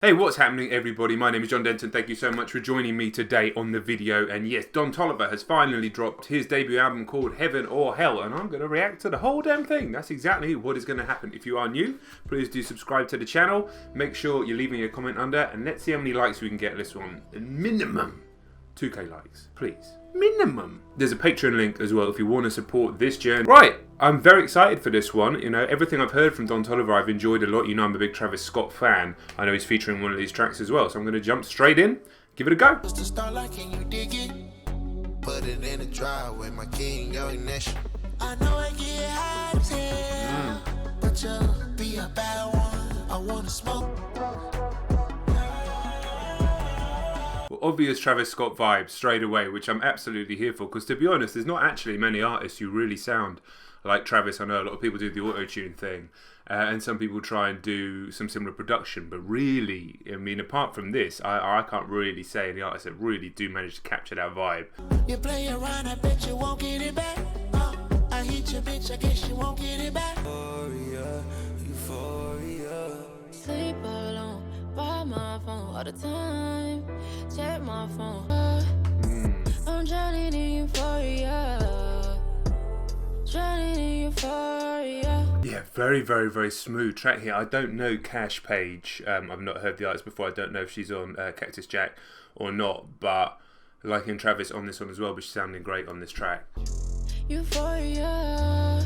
Hey, what's happening everybody? My name is John Denton. Thank you so much for joining me today on the video. And yes, Don Toliver has finally dropped his debut album called Heaven or Hell, and I'm going to react to the whole damn thing. That's exactly what is going to happen. If you are new, please do subscribe to the channel. Make sure you're leaving a comment under, and let's see how many likes we can get this one. Minimum 2k likes, please. Minimum. There's a Patreon link as well if you want to support this journey. Right, I'm very excited for this one. You know, everything I've heard from Don Toliver I've enjoyed a lot. You know, I'm a big Travis Scott fan. I know he's featuring one of these tracks as well, so I'm going to jump straight in, give it a go. Put it in the driveway, my king, your ignition. I know I get high as hell, but you'll be a bad one. I want to smoke. Well, obvious Travis Scott vibes straight away, which I'm absolutely here for, because to be honest, there's not actually many artists who really sound like Travis. I know a lot of people do the auto-tune thing, and some people try and do some similar production, but really, I mean, apart from this, I can't really say any artists that really do manage to capture that vibe. You play around, I bet you won't get it back. I hit your bitch, I guess you won't get it back. Euphoria, euphoria. Sleep alone by my phone all the time. Check my phone. I'm drowning in euphoria. Drowning in euphoria. Yeah, very, very, very smooth track here. I don't know Cash Page. I've not heard the artist before. I don't know if she's on Cactus Jack or not, but liking Travis on this one as well, but she's sounding great on this track. Euphoria.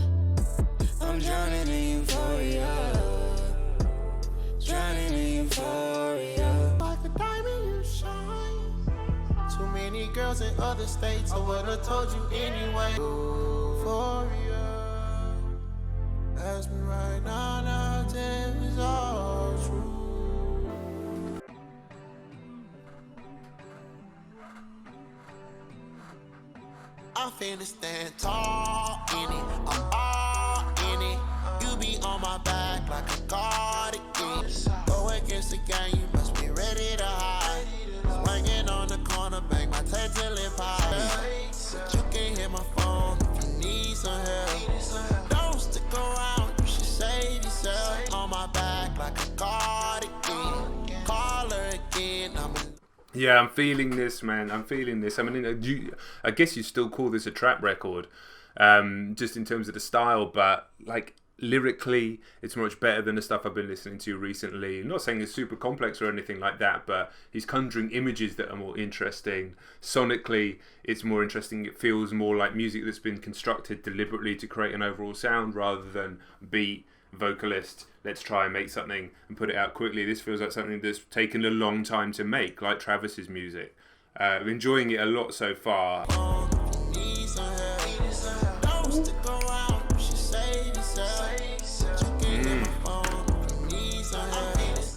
I'm drowning in euphoria. Drowning in euphoria. Like a diamond, you shine. Too many girls in other states, I would've told you anyway. Euphoria. Ask me right now, now tell me it's all true. I'm finna stand tall in it, I'm all in it. You be on my back like a cardigan. Go against the game, you must be ready to hide. Swinging on the corner, bang my tail till it pops. But you can hit my phone if you need some help. Don't stick around, you should save yourself. On my back like a cardigan. Call her again, Yeah, I'm feeling this, man. I'm feeling this. I mean, I guess you still call this a trap record, just in terms of the style, but like lyrically, it's much better than the stuff I've been listening to recently. I'm not saying it's super complex or anything like that, but he's conjuring images that are more interesting. Sonically, it's more interesting. It feels more like music that's been constructed deliberately to create an overall sound rather than beat, vocalist, let's try and make something and put it out quickly. This feels like something that's taken a long time to make, like Travis's music. I'm enjoying it a lot so far.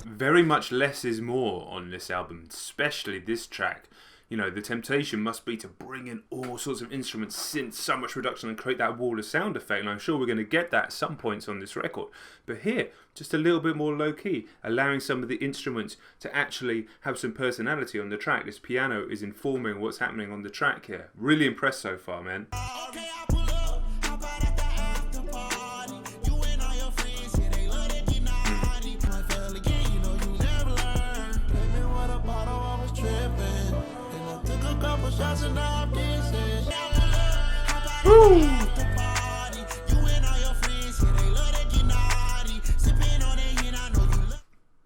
Very much less is more on this album, especially this track. You know, the temptation must be to bring in all sorts of instruments, synths, so much reduction, and create that wall of sound effect. And I'm sure we're going to get that at some points on this record. But here, just a little bit more low-key, allowing some of the instruments to actually have some personality on the track. This piano is informing what's happening on the track here. Really impressed so far, man.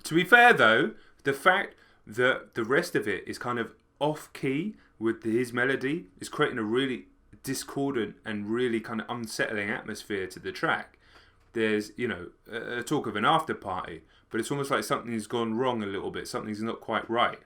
To be fair though, the fact that the rest of it is kind of off key with his melody is creating a really discordant and really kind of unsettling atmosphere to the track. There's, you know, a talk of an after party, but it's almost like something's gone wrong a little bit. Something's not quite right.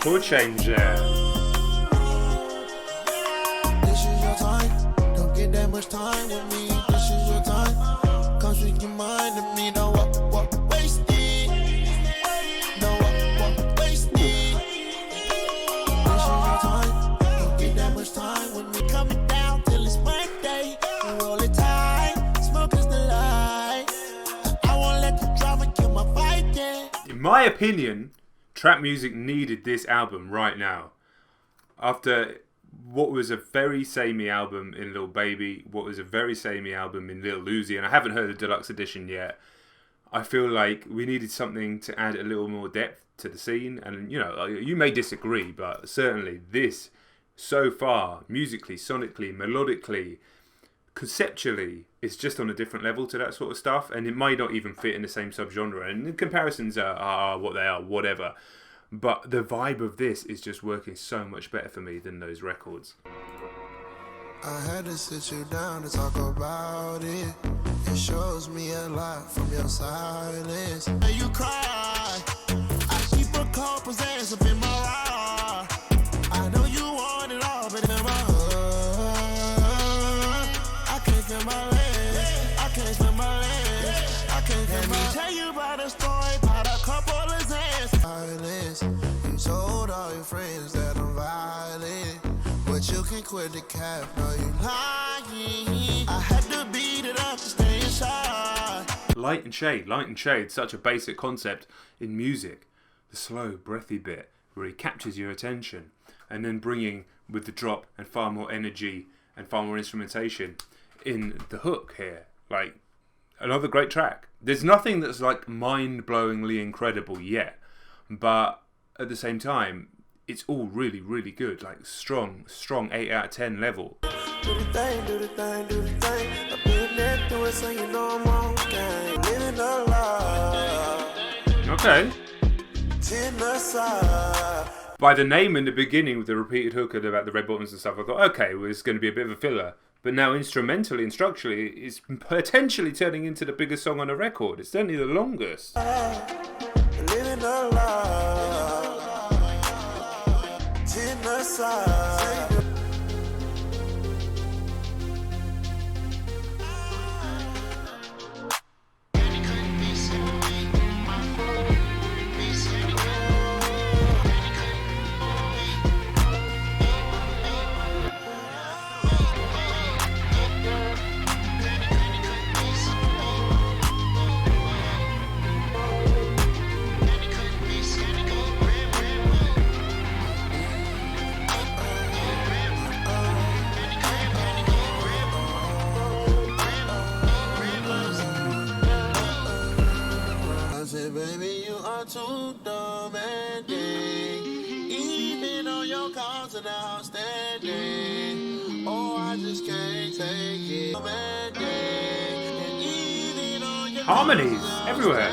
Chord change there. This is your time. Don't get that much time with me. This is your time. Come speak your mind to me. No, what wasted. No, what wasted. my opinion, trap music needed this album right now. After what was a very samey album in Lil Baby, what was a very samey album in Lil Uzi, and I haven't heard the deluxe edition yet, I feel like we needed something to add a little more depth to the scene. And, you know, you may disagree, but certainly this, so far, musically, sonically, melodically, conceptually, is just on a different level to that sort of stuff. And it might not even fit in the same subgenre. And the comparisons are what they are, whatever. But the vibe of this is just working so much better for me than those records. I had to sit you down to talk about it. It shows me a lot from your silence. And you cry. I keep a couple hands up in my heart. I know you want it all, but in my heart, I can't feel my legs. I can't feel my legs. I can't feel my legs. Tell you about a story about a couple of hands. Silence. You told all your friends that I'm violent. But you can quit the cap, no you lying. I had to beat it up to stay inside. Light and shade, such a basic concept in music. The slow, breathy bit where he captures your attention, and then bringing with the drop and far more energy and far more instrumentation in the hook here. Like, another great track. There's nothing that's like mind-blowingly incredible yet, but at the same time, it's all really, really good. Like strong 8 out of 10 level. Do the thing, do the thing, do the thing. I've been there through it, so you know I'm on game. Living a lie. Okay. Genocide. By the name in the beginning with the repeated hook about the red bottoms and stuff, I thought, okay, well, it's going to be a bit of a filler. But now instrumentally and structurally, it's potentially turning into the biggest song on the record. It's certainly the longest. Living a lie. Genocide. Baby, you are too demanding. Even on your calls and outstanding. Oh, I just can't take it. Harmonies everywhere.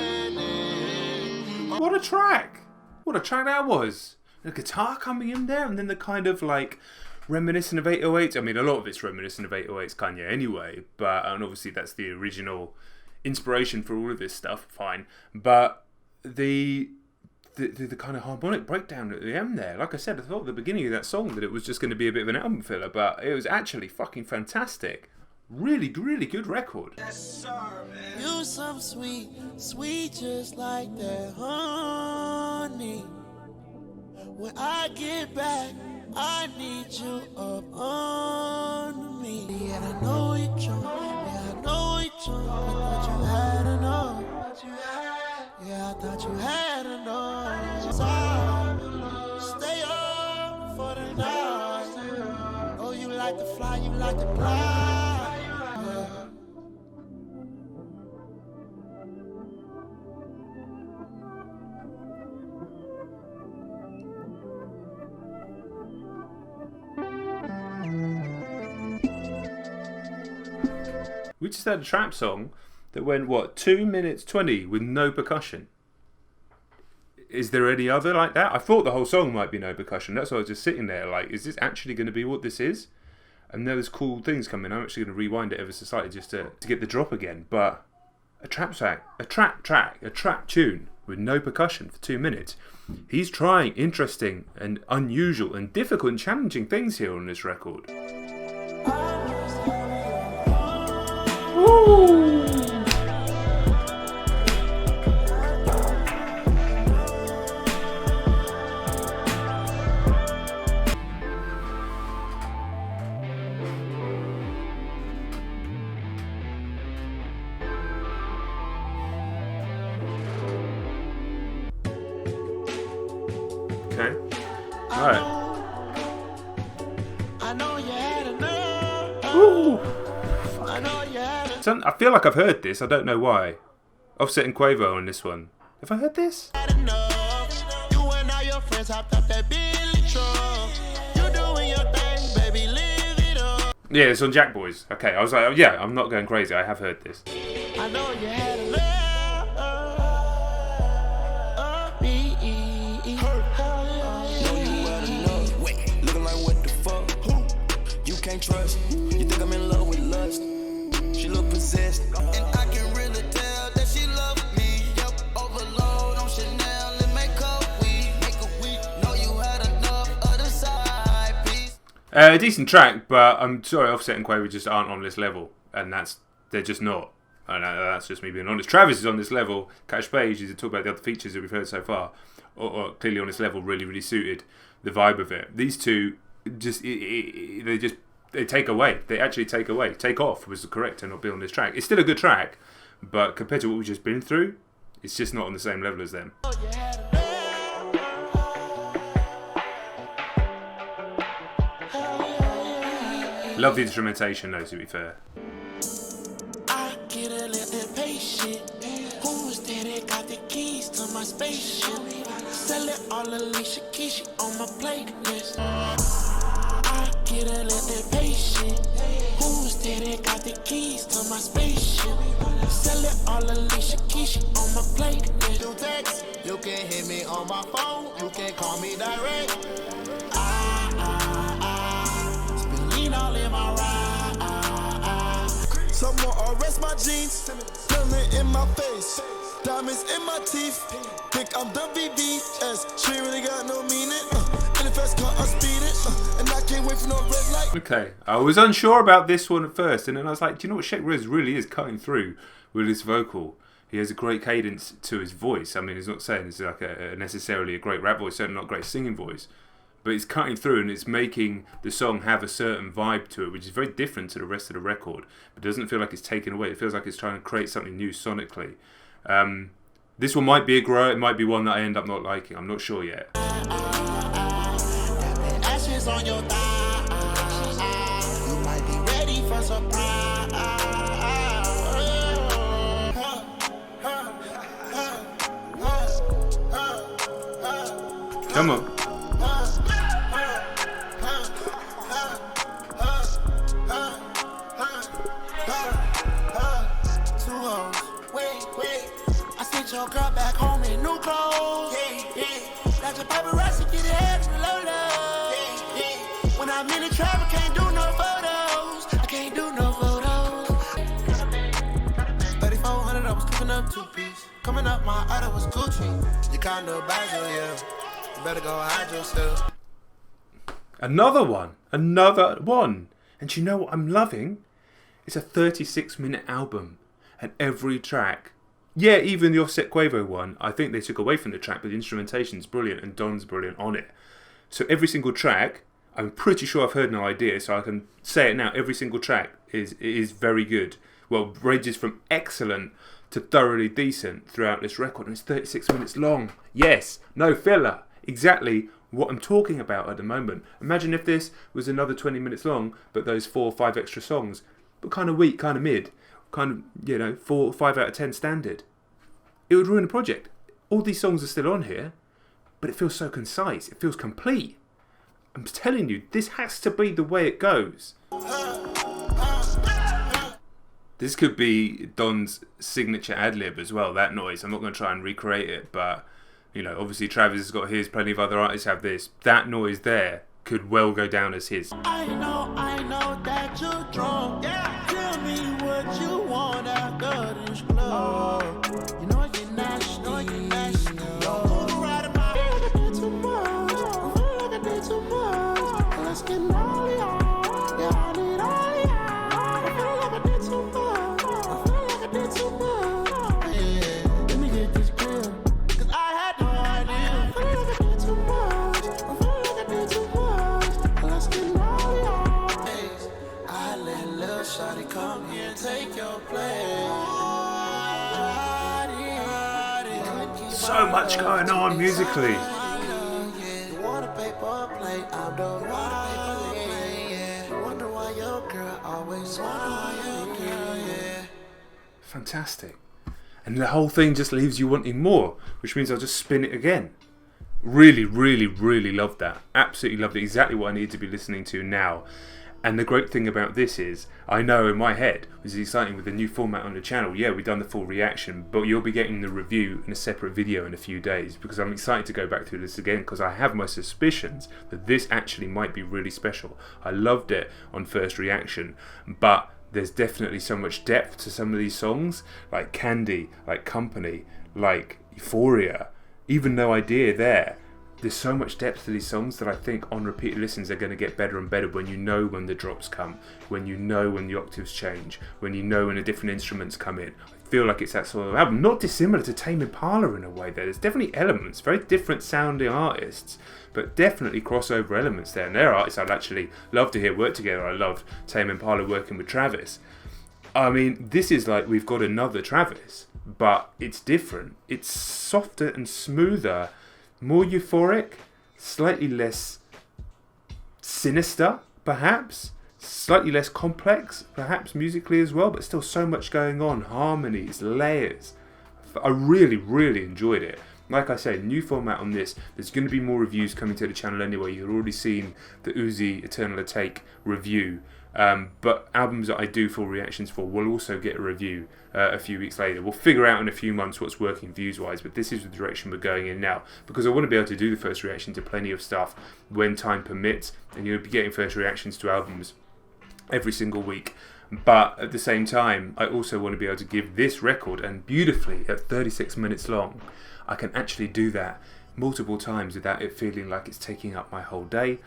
What a track! What a track that was. The guitar coming in there, and then the kind of like reminiscent of 808s. I mean, a lot of it's reminiscent of 808s Kanye anyway, but and obviously that's the original inspiration for all of this stuff, fine. But the kind of harmonic breakdown at the end there, like I said, I thought at the beginning of that song that it was just going to be a bit of an album filler, but it was actually fucking fantastic. Really, really good record. Yes, sir, man. You some sweet, sweet just like that honey. When I get back, I need you up on me. Yeah, I know you drunk. Yeah, I know you drunk. I thought you had enough. Yeah, I thought you had enough. So, stay up for the night. Oh, you like to fly, you like to fly. We just had a trap song that went, 2 minutes 20 with no percussion. Is there any other like that? I thought the whole song might be no percussion. That's why I was just sitting there like, is this actually going to be what this is? And there's cool things coming. I'm actually going to rewind it ever so slightly just to get the drop again. But a trap tune with no percussion for 2 minutes. He's trying interesting and unusual and difficult and challenging things here on this record. Woo! Okay. Alright. I know you had enough. Woo! I know you had enough. I feel like I've heard this. I don't know why. Offset and Quavo on this one. Have I heard this? You and all your friends hopped up that Billy truck. You doing your thing, baby, live it up. Yeah, it's on Jack Boys. Okay, I was like, oh, yeah, I'm not going crazy. I have heard this. I know you had enough. Looking like what the fuck? You can't trust. You think I'm in love with lust? She look possessed, and I can really tell that she love me. Yep, overload on Chanel and makeup. We make a week. Know you had enough of the side piece. A decent track, but I'm sorry, Offset and Quavo just aren't on this level, and they're just not. And that's just me being honest. Travis is on this level. Cash Page is to talk about the other features that we've heard so far, or clearly on this level, really suited the vibe of it. These two just they take away. They actually take away. Take off was the correct to not be on this track. It's still a good track, but compared to what we've just been through, it's just not on the same level as them. Love the instrumentation though, to be fair. I get a little impatient. Who's that got the keys to my spaceship? Sell it all Alicia Keys, she on my playlist. I get a little impatient. Who's that got the keys to my spaceship? Sell it all Alicia Keys, she on my playlist. You text, you can hit me on my phone, you can call me direct. Spin lean all in my ride. Someone arrest my jeans, feeling in my face, diamonds in my teeth. Think I'm the VVS, she ain't really got no meaning. In the first car, I'm speeding, and I can't wait for no red light. Okay, I was unsure about this one at first, and then I was like, do you know what, Sheck Riz really is cutting through with his vocal. He has a great cadence to his voice. I mean, he's not saying it's like necessarily a great rap voice, certainly not a great singing voice. But it's cutting through and it's making the song have a certain vibe to it, which is very different to the rest of the record. But it doesn't feel like it's taken away. It feels like it's trying to create something new sonically. This one might be a grow. It might be one that I end up not liking. I'm not sure yet. Ashes on your thigh. You might be ready for surprise. Come on. Your girl back home in new clothes. Got your paparazzi get ahead in the Lola. When I'm in the trap, I can't do no photos. I can't do no photos. 3,400, I was cooking up 2-piece. Coming up, my idol was Gucci. You kinda bad, yeah. You better go hide yourself. Another one. And you know what I'm loving? It's a 36-minute album. And every track... Yeah, even the Offset Quavo one, I think they took away from the track, but the instrumentation's brilliant and Don's brilliant on it. So every single track, I'm pretty sure I've heard No Idea, so I can say it now. Every single track is very good. Well, ranges from excellent to thoroughly decent throughout this record. And it's 36 minutes long. Yes, no filler. Exactly what I'm talking about at the moment. Imagine if this was another 20 minutes long, but those 4 or 5 extra songs, but kind of weak, kind of mid. Kind of, 4 or 5 out of 10 standard. It would ruin the project. All these songs are still on here, but it feels so concise. It feels complete. I'm telling you, this has to be the way it goes. This could be Don's signature ad-lib as well, that noise. I'm not going to try and recreate it, but, obviously Travis has got his, plenty of other artists have this. That noise there could well go down as his. I know that you're drunk. Yeah. Tell me what you want after this club. You know I get nasty. Don't ride in my head. I did too much. I feel like I did too much. Let's get all y'all. Yeah, I need all y'all. I feel like I did too much. Yeah, let me get this clear. Cause I had no idea. I feel like I did too much. I feel like I did too much. Let's get all y'all. I let Lil Shawty come here and take your place. So much going on musically. say I'm the right. Yeah. Wonder why your girl always wonder why your girl, yeah. Fantastic. And the whole thing just leaves you wanting more, which means I'll just spin it again. Really, really, really loved that. Absolutely loved it. Exactly what I need to be listening to now. And the great thing about this is, I know in my head, this is exciting with the new format on the channel. Yeah, we've done the full reaction, but you'll be getting the review in a separate video in a few days, because I'm excited to go back through this again, because I have my suspicions that this actually might be really special. I loved it on first reaction, but there's definitely so much depth to some of these songs, like Candy, like Company, like Euphoria, even No Idea there. There's so much depth to these songs that I think on repeated listens they're going to get better and better when you know when the drops come, when you know when the octaves change, when you know when the different instruments come in. I feel like it's that sort of album, not dissimilar to Tame Impala in a way. There's definitely elements, very different sounding artists, but definitely crossover elements there. And they're artists I'd actually love to hear work together. I loved Tame Impala working with Travis. I mean, this is like we've got another Travis, but it's different. It's softer and smoother, more euphoric, slightly less sinister, perhaps, slightly less complex, perhaps musically as well, but still so much going on, harmonies, layers. I really, really enjoyed it. Like I say, new format on this. There's going to be more reviews coming to the channel anyway. You've already seen the Uzi Eternal Take review. But albums that I do full reactions for will also get a review a few weeks later. We'll figure out in a few months what's working views wise, but this is the direction we're going in now, because I want to be able to do the first reaction to plenty of stuff when time permits, and you'll be getting first reactions to albums every single week. But at the same time, I also want to be able to give this record, and beautifully at 36 minutes long, I can actually do that multiple times without it feeling like it's taking up my whole day.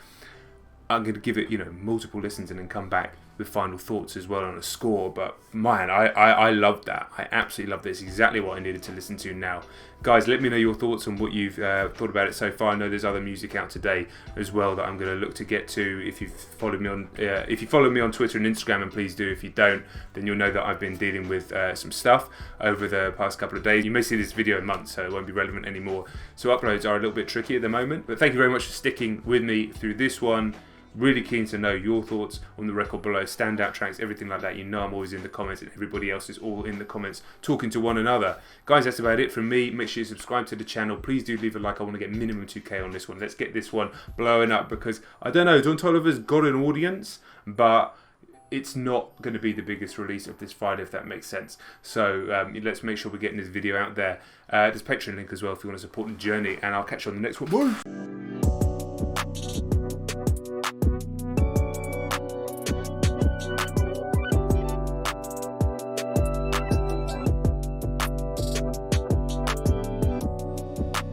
I'm going to give it, multiple listens and then come back with final thoughts as well on a score. But man, I loved that. I absolutely loved this. Exactly what I needed to listen to now. Guys, let me know your thoughts on what you've thought about it so far. I know there's other music out today as well that I'm going to look to get to. If you follow me on Twitter and Instagram, and please do. If you don't, then you'll know that I've been dealing with some stuff over the past couple of days. You may see this video in months, so it won't be relevant anymore. So uploads are a little bit tricky at the moment. But thank you very much for sticking with me through this one. Really keen to know your thoughts on the record below, standout tracks, everything like that. I'm always in the comments, and everybody else is all in the comments talking to one another. Guys, that's about it from me. Make sure you subscribe to the channel. Please do leave a like. I want to get minimum 2K on this one. Let's get this one blowing up, because I don't know, Don Toliver's got an audience, but it's not going to be the biggest release of this Friday, if that makes sense. So let's make sure we're getting this video out there. There's Patreon link as well if you want to support the journey, and I'll catch you on the next one. Bye!